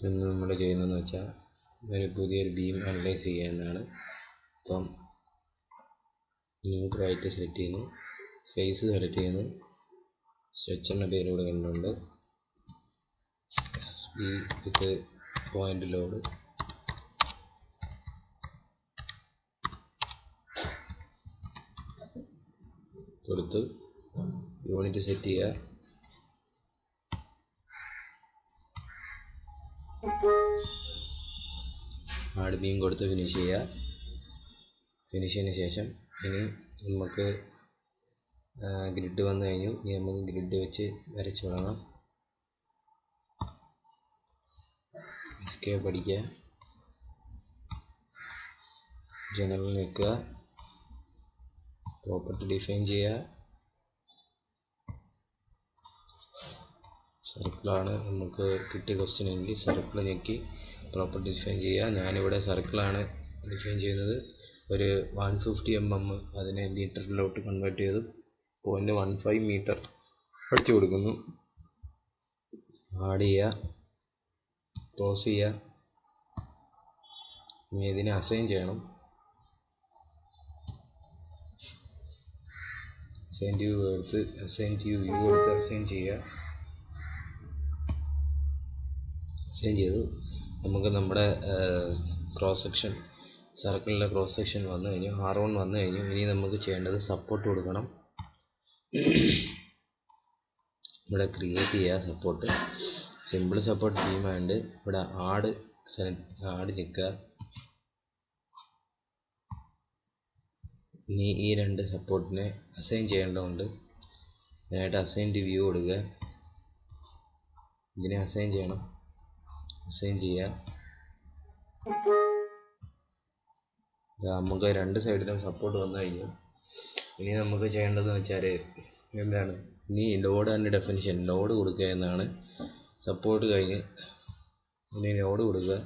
ഇന്ന് നമ്മൾ ചെയ്യുന്നതെന്ന് വെച്ചാൽ ഒരു പുതിയൊരു ബീം അനലൈസ് ചെയ്യുന്നതാണ്. അപ്പം ന്യൂട്രായിട്ട് സെലക്ട് ചെയ്യുന്നു, ഫേസ് സെലക്ട് ചെയ്യുന്നു, സ്ട്രെച്ചറിൻ്റെ പേര് ഇവിടെ കണ്ടുണ്ട്, വിത്ത് പോയിന്റ് ലോഡ്, കൊടുത്ത് യൂണിറ്റ് സെറ്റ് ചെയ്യുക. ആഡ് ബീം കൊടുത്ത് ഫിനിഷ് ചെയ്യുക. ഫിനിഷ് ചെയ്തതിന് ശേഷം ഇനി നമുക്ക് ഗ്രിഡ് വന്നു കഴിഞ്ഞു. ഇനി നമുക്ക് ഗ്രിഡ് വെച്ച് വരച്ച് തുടങ്ങാം. എസ്കേപ്പ് അടിക്കുക, ജനറൽ നിൽക്കുക, പ്രോപ്പർട്ടി ഡിഫൈൻ ചെയ്യുക. സർക്കിളാണ് നമുക്ക് കിട്ടിയ ക്വസ്റ്റ്യൻ എങ്കിൽ സർക്കിൾ ഞെക്കി പ്രോപ്പർട്ടി ഡിഫൈൻ ചെയ്യുക. ഞാനിവിടെ സർക്കിളാണ് ഡിഫൈൻ ചെയ്യുന്നത്. ഒരു 150 mm അതിനെ മീറ്ററിലോട്ട് കൺവേർട്ട് ചെയ്ത് 0.15 മീറ്റർ അടിച്ചു കൊടുക്കുന്നു. ആഡ് ചെയ്യുക, ക്ലോസ് ചെയ്യുക. ഇനി ഇതിനെ അസൈൻ ചെയ്യണം. അസൈൻ ടു വ്യൂ എടുത്ത് അസൈൻ ചെയ്യുക. അസൈൻ ചെയ്തു. നമുക്ക് നമ്മുടെ ക്രോസ് സെക്ഷൻ, സർക്കിളിൻ്റെ ക്രോസ് സെക്ഷൻ വന്നു കഴിഞ്ഞു, R1 വന്നു കഴിഞ്ഞു. ഇനി നമുക്ക് ചെയ്യേണ്ടത് സപ്പോർട്ട് കൊടുക്കണം. ഇവിടെ ക്രിയേറ്റ് ചെയ്യുക സപ്പോർട്ട്, സിമ്പിൾ സപ്പോർട്ട് ബീം ആയതുകൊണ്ട് ഇവിടെ ആഡ് നിൽക്കുക. ഇനി ഈ രണ്ട് സപ്പോർട്ടിനെ അസൈൻ ചെയ്യേണ്ടതുണ്ട്. അതിനായിട്ട് അസൈൻ ടു വ്യൂ കൊടുക്കുക. ഇതിനെ അസൈൻ ചെയ്യണം. അസൈൻ ചെയ്യുക. നമുക്ക് രണ്ട് സൈഡിലും സപ്പോർട്ട് വന്നു കഴിഞ്ഞു. ഇനി നമുക്ക് ചെയ്യേണ്ടതെന്ന് വെച്ചാൽ എന്താണ്, ഇനി ലോഡ് ആൻഡ് ഡെഫിനിഷൻ, ലോഡ് കൊടുക്കുക എന്നാണ്. സപ്പോർട്ട് കഴിഞ്ഞ് ഇനി ലോഡ് കൊടുക്കുക.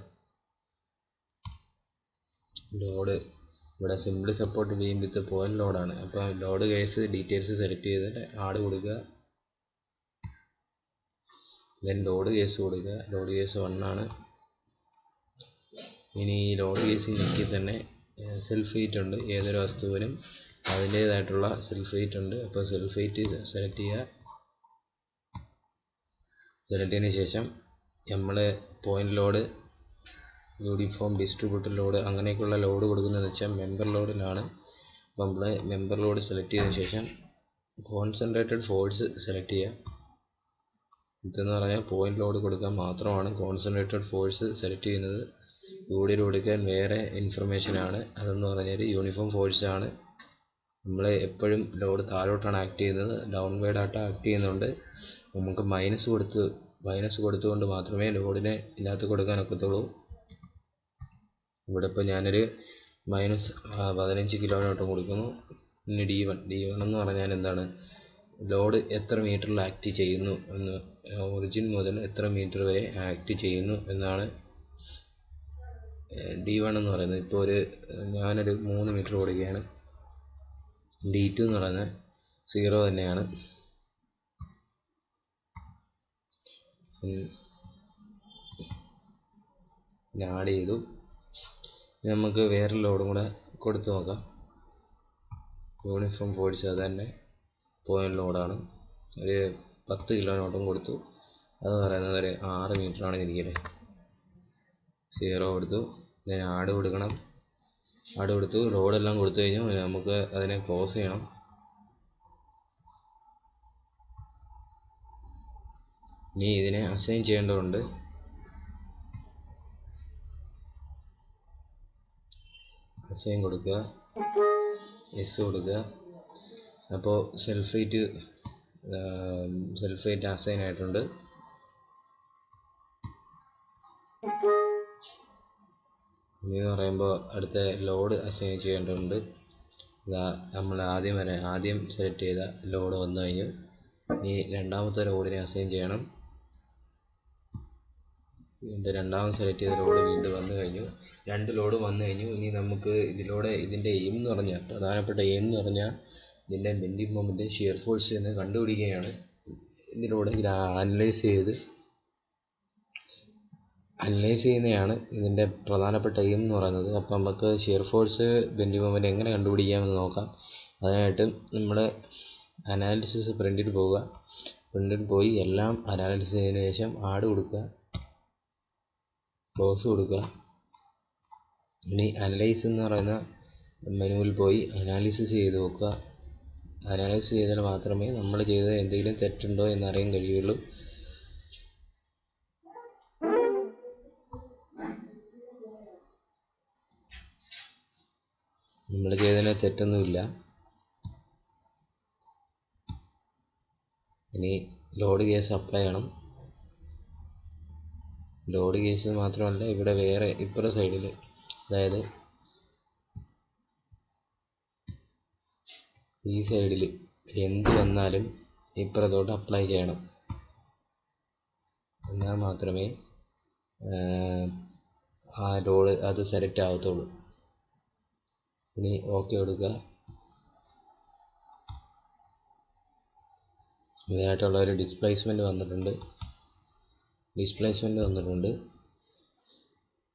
ലോഡ് ഇവിടെ simple support beam with point ലോഡാണ്. അപ്പോൾ ലോഡ് കേസ് ഡീറ്റെയിൽസ് സെലക്ട് ചെയ്ത് ആഡ് കൊടുക്കുക. ദെൻ ലോഡ് കേസ് കൊടുക്കുക. ലോഡ് കേസ് 1 ആണ്. ഇനി ഈ ലോഡ് കേസ് ഞെക്കി തന്നെ സെൽഫ് വെയിറ്റ് ഉണ്ട്. ഏതൊരു വസ്തുവിനും അതിൻ്റേതായിട്ടുള്ള സെൽഫ് വെയിറ്റ് ഉണ്ട്. അപ്പോൾ സെൽഫ് വെയിറ്റ് സെലക്ട് ചെയ്യുക. സെലക്ട് ചെയ്തതിന് ശേഷം നമ്മൾ point load, uniform distributed load, അങ്ങനെയൊക്കെയുള്ള ലോഡ് കൊടുക്കുന്നതെന്ന് വെച്ചാൽ മെമ്പർ ലോഡിലാണ്. അപ്പോൾ നമ്മൾ മെമ്പർ ലോഡ് സെലക്ട് ചെയ്തതിന് ശേഷം കോൺസെൻട്രേറ്റഡ് ഫോഴ്സ് സെലക്ട് ചെയ്യുക. ഇതെന്ന് പറഞ്ഞാൽ പോയിന്റ് ലോഡ് കൊടുക്കാൻ മാത്രമാണ് കോൺസെൻട്രേറ്റഡ് ഫോഴ്സ് സെലക്ട് ചെയ്യുന്നത്. യൂണിറ്റ് കൊടുക്കാൻ വേറെ ഇൻഫർമേഷനാണ്. അതെന്ന് പറഞ്ഞാൽ യൂണിഫോം ഫോഴ്സാണ്. നമ്മൾ എപ്പോഴും ലോഡ് താഴോട്ടാണ് ആക്ട് ചെയ്യുന്നത്, ഡൗൺവേർഡ് ആയിട്ട് ആക്ട് ചെയ്യുന്നുണ്ട്. നമുക്ക് മൈനസ് കൊടുത്തുകൊണ്ട് മാത്രമേ ലോഡിനെ ഇതിനകത്ത് കൊടുക്കാൻ ഒക്കത്തുള്ളൂ. ഇവിടെ ഇപ്പോൾ ഞാനൊരു -15 കിലോമീറ്റർ കൊടുക്കുന്നു. ഇനി D1 എന്ന് പറഞ്ഞാൽ എന്താണ്, ലോഡ് എത്ര മീറ്ററിൽ ആക്ട് ചെയ്യുന്നു എന്ന്, ഒറിജിൻ മുതൽ എത്ര മീറ്റർ വരെ ആക്ട് ചെയ്യുന്നു എന്നാണ് D1 എന്ന് പറയുന്നത്. ഇപ്പോൾ ഞാനൊരു 3 മീറ്റർ കൊടുക്കുകയാണ്. D2 എന്ന് പറയുന്നത് 0 തന്നെയാണ്. ആഡ് ചെയ്തു. നമുക്ക് വേറെ ലോഡും കൂടെ കൊടുത്തു നോക്കാം. യൂണിഫോം ഫോഴ്സ് അത് തന്നെ, പോയിന്റ് ലോഡാണ്. ഒരു 10 കിലോമീറ്ററും കൊടുത്തു. അത് പറയുന്നത് ഒരു 6 മീറ്ററാണ് ഇരിക്കുന്നത്. 0 കൊടുത്തു. ഇതിന് ആഡ് കൊടുക്കണം. ആഡ് കൊടുത്തു. ലോഡെല്ലാം കൊടുത്തു കഴിഞ്ഞു. നമുക്ക് അതിനെ ക്ലോസ് ചെയ്യണം. ഇനി ഇതിനെ അസൈൻ ചെയ്യേണ്ടതുണ്ട്. അസൈൻ കൊടുക്കുക, എസ് കൊടുക്കുക. അപ്പോൾ സെൽഫ് വെയിറ്റ് അസൈൻ ആയിട്ടുണ്ട്. ഇനി പറയുമ്പോൾ അടുത്ത ലോഡ് അസൈൻ ചെയ്യേണ്ടതുണ്ട്. നമ്മൾ ആദ്യം സെലക്ട് ചെയ്ത ലോഡ് വന്നു കഴിഞ്ഞു. ഇനി രണ്ടാമത്തെ ലോഡിനെ അസൈൻ ചെയ്യണം. രണ്ടാമത് സെലക്ട് ചെയ്ത ലോഡ് വീണ്ടും വന്നു കഴിഞ്ഞു. 2 ലോഡ് വന്നു കഴിഞ്ഞു. ഇനി നമുക്ക് ഇതിൻ്റെ എയിം എന്ന് പറഞ്ഞാൽ, പ്രധാനപ്പെട്ട എയിം എന്ന് പറഞ്ഞാൽ ഇതിൻ്റെ ബെൻഡിങ് മൊമെൻറ്റ്, ഷിയർ ഫോഴ്സ് എന്ന് കണ്ടുപിടിക്കുകയാണ്. ഇതിലൂടെ അനലൈസ് ചെയ്ത് അനലൈസ് ചെയ്യുന്നതാണ് ഇതിൻ്റെ പ്രധാനപ്പെട്ട എയിം എന്ന് പറയുന്നത്. അപ്പോൾ നമുക്ക് ഷിയർ ഫോഴ്സ് ബെൻഡിങ് മൊമെൻറ്റ് എങ്ങനെ കണ്ടുപിടിക്കാമെന്ന് നോക്കാം. അതിനായിട്ട് നമ്മൾ അനാലിസിസ് പ്രിൻറ്റിൽ പോവുക. പ്രിൻറ്റിൽ പോയി എല്ലാം അനാലിസിസ് ചെയ്തതിന് ശേഷം ആഡ് കൊടുക്കുക, ക്ലോസ് കൊടുക്കുക. ഇനി അനലൈസ് എന്ന് പറയുന്ന മെനുവിൽ പോയി അനാലിസിസ് ചെയ്ത് നോക്കുക. അനാലിസിസ് ചെയ്താൽ മാത്രമേ നമ്മൾ ചെയ്തത് എന്തെങ്കിലും തെറ്റുണ്ടോ എന്നറിയാൻ കഴിയുള്ളൂ. നമ്മൾ ചെയ്തതിന് തെറ്റൊന്നുമില്ല. ഇനി ലോഡ് കേസ് അപ്ലൈ ചെയ്യണം. ലോഡ് കേസ് മാത്രമല്ല, ഇവിടെ വേറെ ഇപ്പുറ സൈഡിൽ, അതായത് ഈ സൈഡിൽ എന്ത് വന്നാലും ഇപ്പുറത്തോട്ട് അപ്ലൈ ചെയ്യണം. എന്നാൽ മാത്രമേ ആ ലോഡ് അത് സെലക്ട് ആവത്തുള്ളൂ. ഇനി ഓക്കെ കൊടുക്കുക. ഇതിനായിട്ടുള്ള ഒരു ഡിസ്പ്ലേസ്മെൻറ്റ് വന്നിട്ടുണ്ട്.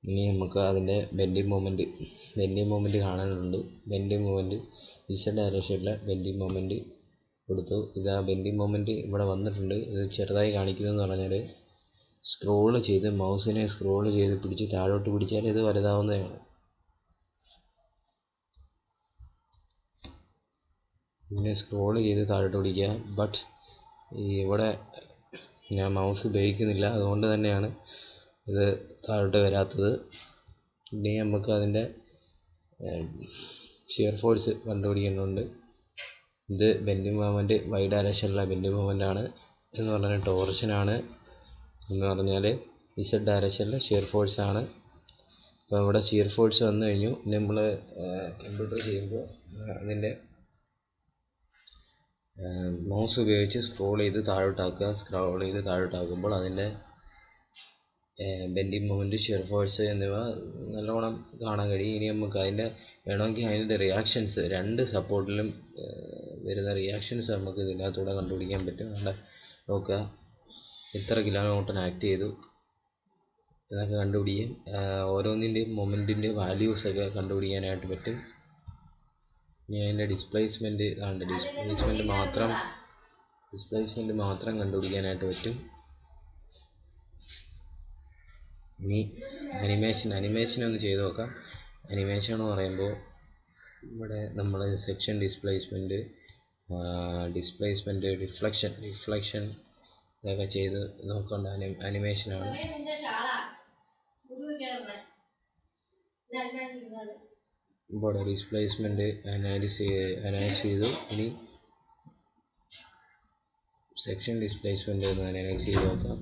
ഇനി നമുക്ക് അതിൻ്റെ ബെൻഡിങ് മൊമെൻറ്റ് കാണാനുണ്ട്. ബെൻഡിങ് മൊമെൻറ്റ് Z ഡയറക്ഷനിലെ ബെൻഡിങ് മൊമെൻറ്റ് കൊടുത്തു. ഇത് ആ ബെൻഡിങ് മൊമെൻറ്റ് ഇവിടെ വന്നിട്ടുണ്ട്. ഇത് ചെറുതായി കാണിക്കുന്നതെന്ന് പറഞ്ഞാൽ മൗസിനെ സ്ക്രോൾ ചെയ്ത് പിടിച്ച് താഴോട്ട് പിടിച്ചാൽ ഇത് വലുതാവുന്നതാണ്. ഇങ്ങനെ സ്ക്രോൾ ചെയ്ത് താഴോട്ട് പിടിക്കുക. ബട്ട് ഇവിടെ ഞാൻ മൗസ് ഉപയോഗിക്കുന്നില്ല, അതുകൊണ്ട് തന്നെയാണ് ഇത് താഴോട്ട് വരാത്തത്. ഇനി നമുക്ക് അതിൻ്റെ ഷിയർ ഫോഴ്സ് കണ്ടുപിടിക്കുന്നുണ്ട്. ഇത് ബെൻഡിങ് മൊമെൻറ്റ് Y ഡയറക്ഷനിലുള്ള ബെൻഡിങ് മൊമെൻറ്റാണ് എന്ന് പറഞ്ഞാൽ ടോർഷനാണ് എന്ന് പറഞ്ഞാൽ Z ഡയറക്ഷനിലെ ഷിയർ ഫോഴ്സാണ്. അപ്പോൾ ഇവിടെ ഷിയർ ഫോഴ്സ് വന്നു കഴിഞ്ഞു. നമ്മൾ കമ്പ്യൂട്ടർ ചെയ്യുമ്പോൾ അതിൻ്റെ മൗസ് ഉപയോഗിച്ച് സ്ക്രോൾ ചെയ്ത് താഴോട്ടാക്കുമ്പോൾ അതിൻ്റെ ബെൻഡിങ് മൊമെൻറ്റ്, ഷിയർ ഫോഴ്സ് എന്നിവ നല്ലോണം കാണാൻ കഴിയും. ഇനി നമുക്ക് വേണമെങ്കിൽ അതിൻ്റെ റിയാക്ഷൻസ്, രണ്ട് സപ്പോർട്ടിലും വരുന്ന റിയാക്ഷൻസ് നമുക്ക് ഇതിനകത്തൂടെ കണ്ടുപിടിക്കാൻ പറ്റും. അവിടെ നോക്കുക, എത്ര കിലോ ന്യൂട്ടൺ ആക്ട് ചെയ്തു ഇതൊക്കെ കണ്ടുപിടിക്കും. ഓരോന്നിൻ്റെയും മൊമെൻറ്റിൻ്റെ വാല്യൂസൊക്കെ കണ്ടുപിടിക്കാനായിട്ട് പറ്റും. ഇനി അതിൻ്റെ ഡിസ്പ്ലേസ്മെൻറ്റ് മാത്രം കണ്ടുപിടിക്കാനായിട്ട് പറ്റും. ഇനി അനിമേഷൻ ഒന്ന് ചെയ്ത് നോക്കാം. അനിമേഷൻ എന്ന് പറയുമ്പോൾ ഇവിടെ നമ്മൾ സെക്ഷൻ ഡിസ്പ്ലേസ്മെൻറ്റ്, റിഫ്ലക്ഷൻ ഇതൊക്കെ ചെയ്ത് നോക്കേണ്ട അനിമേഷനാണ്. ഇവിടെ ഡിസ്പ്ലേസ്മെൻറ്റ് അനലൈസ് ചെയ്തു. ഇനി സെക്ഷൻ ഡിസ്പ്ലേസ്മെൻറ്റ് ഒന്ന് അനലൈസ് ചെയ്ത് നോക്കാം.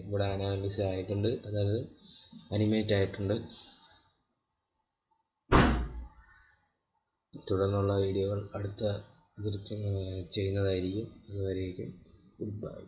ഇവിടെ അനാലിസിസ് ആയിട്ടുണ്ട്, അതായത് അനിമേറ്റ് ആയിട്ടുണ്ട്. തുടർന്നുള്ള വീഡിയോകൾ അടുത്ത ചെയ്യുന്നതായിരിക്കും. അതുവരേക്കും ഗുഡ് ബൈ.